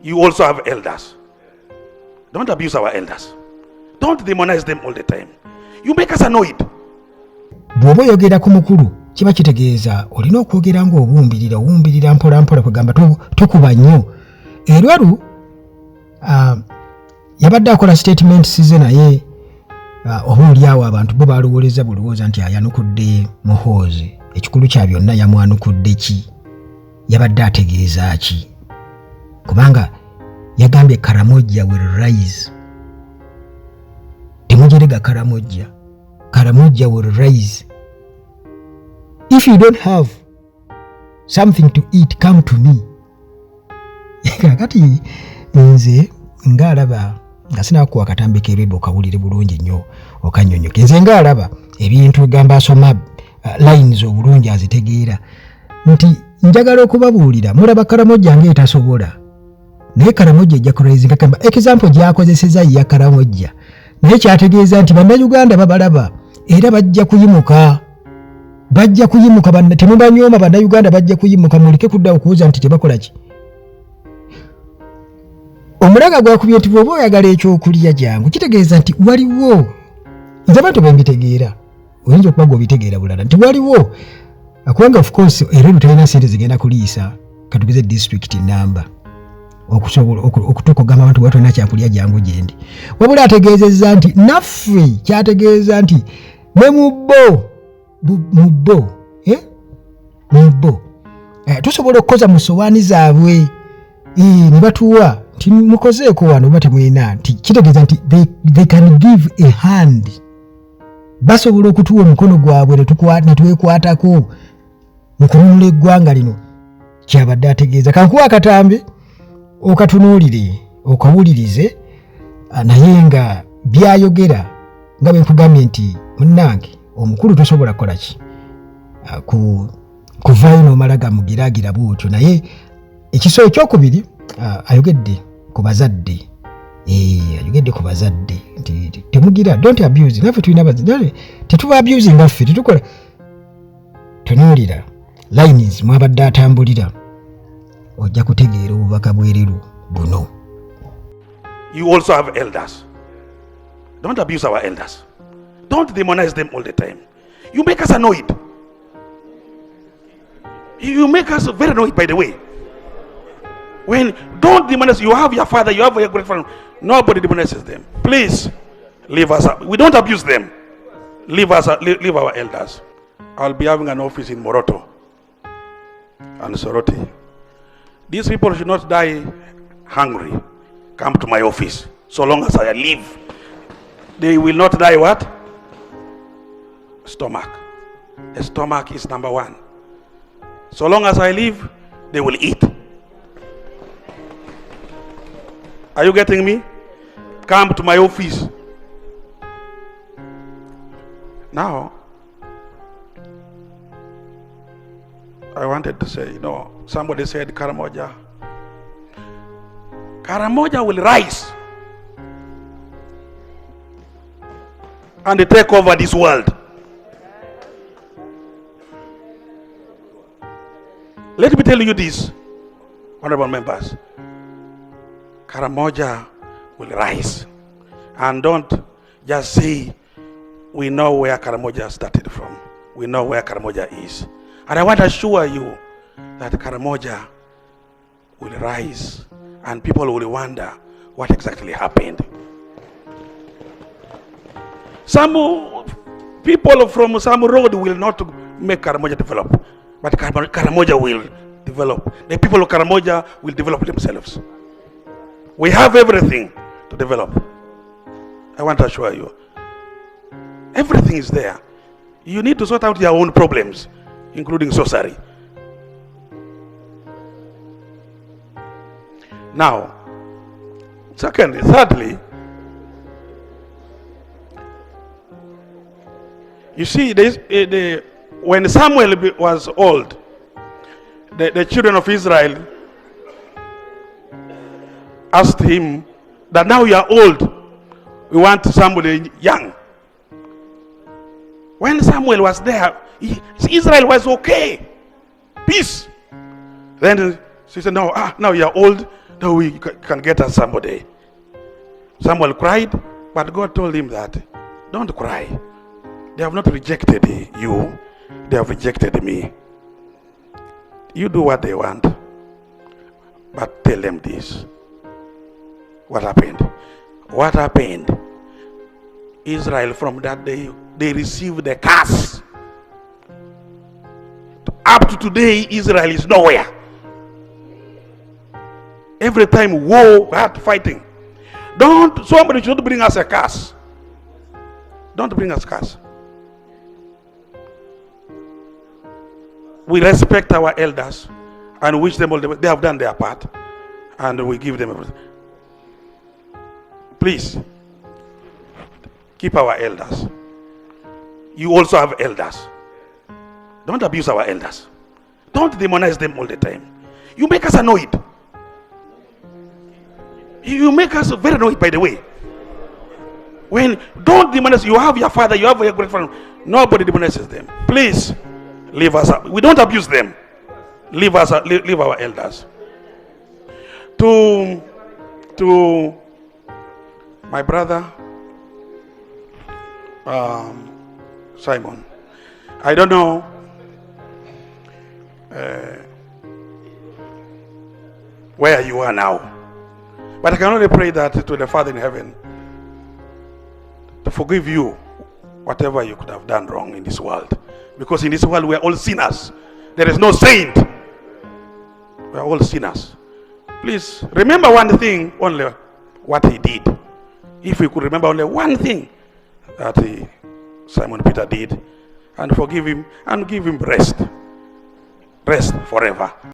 You also have elders. Don't abuse our elders. Don't demonize them all the time. You make us annoyed. Bw'oba oyogera ku mukulu kiba kitegeeza olina okwogera ng'owumbirira mpola kugamba tokuba nnyo. Elwelu yabadde akola statements ze naye obaolyawo abantu bo baalowoleza bulowooza nti ayanukudde Muhoozi. Ekikulu kya byonna yamwanukudde ki? Yabadde ategeeza ki? Kubanga yagambye Karamoja will rise. Temujerega Karamoja will rise. If you don't have something to eat, come to me. Kakati nze ngaalaba nga sinakuwa katambi keredo okawulire bulungi nnyo okanyonyoke. Nze ngaalaba ebintu gamba asoma lines obulungi azitegeera nti njagala okubabuulira mulaba Karamoja ng'etasobola. Naye Karamoja ejja kuraizinga kamba example gyakozeseza ya Karamoja. Naye kyategeeza nti bannayuganda babalaba era bajja kuyimuka temubanyooma bannayuganda bajja kuyimuka. Muleke kudda okuwuza nti tebakola ki. Omulaga gwakubye nti bw'oba oyagala ekyokulya jangu kitegeeza nti waliwo. Nze abantu bembitegeera oyinza okuba ng'obitegeera bulala nti waliwo kubanga of course era lutalina ssente zigenda kuliisa katugeze district number okusobola okutuuka ogamba abantu bwatona kyakulya jangu gyendi. Wabula ategeezezza nti naffe kyategeeza nti ne mubbo tusobola okukoza mu sowaani zaabwe ne batuwa nti mukozeeko wano oba temulina nti kitegeeza nti they can give a hand. Basobola okutuwa omukono gwabwe ne twekwatako mu kununula eggwanga lino. Kyabadde ategeeza kankuwa akatambi okatunuulire okawulirize naye nga byayogera nga bwe nkugambye nti munnange omukulu tosobola kukola ki kuvaayo n'omalaga mugiraagira bwotyo. Naye ekiso ekyokubiri ayogedde ku bazadde. Ayogedde ku bazadde nti temugira don't abuse. Naffe tulina bazadde tetuba abuse ngaffe tetukola. Tunuulira lines mwabadde atambulira ojja kutegeera obubaka bwereru buno. You also have elders. Don't abuse our elders. Don't demonize them all the time. You make us annoyed. You make us very annoyed, by the way. When don't demonize, you have your father, you have your great friend. Nobody demonizes them. Please leave us. We don't abuse them. Leave us. Leave our elders. I'll be having an office in Moroto and Soroti. These people should not die hungry. Come to my office. So long as I live, they will not die what? Stomach. The stomach is number one. So long as I live, they will eat. Are you getting me? Come to my office. Now, I wanted to say, somebody said Karamoja will rise and take over this world. Let me tell you this, honorable members. Karamoja will rise. And don't just say, we know where Karamoja started from. We know where Karamoja is. And I want to assure you that Karamoja will rise and people will wonder what exactly happened. Some people from some road will not make Karamoja develop, but Karamoja will develop. The people of Karamoja will develop themselves. We have everything to develop. I want to assure you, everything is there. You need to sort out your own problems, including sorcery. Now, thirdly, you see, when Samuel was old, the children of Israel asked him that now you are old, we want somebody young. When Samuel was there, Israel was okay, peace. Then she said, now you are old, that we can get us somebody. Samuel cried, but God told him that, don't cry. They have not rejected you, they have rejected me. You do what they want, but tell them this. What happened? What happened? Israel, from that day, they received the curse. Up to today, Israel is nowhere. Every time war, hard fighting. Somebody should bring us a curse. Don't bring us curse. We respect our elders and wish them all the best. They have done their part, and we give them everything. Please, keep our elders. You also have elders. Don't abuse our elders. Don't demonize them all the time. You make us annoyed. You make us very annoyed, by the way. Don't demonize. You have your father, you have your grandfather. Nobody demonizes them. Please, leave us up. We don't abuse them. Leave us, leave our elders. To my brother, Simon. I don't know where you are now, but I can only pray that to the Father in heaven to forgive you whatever you could have done wrong in this world. Because in this world we are all sinners. There is no saint. We are all sinners. Please remember one thing, only what he did. If we could remember only one thing that Simon Peter did, and forgive him and give him rest forever.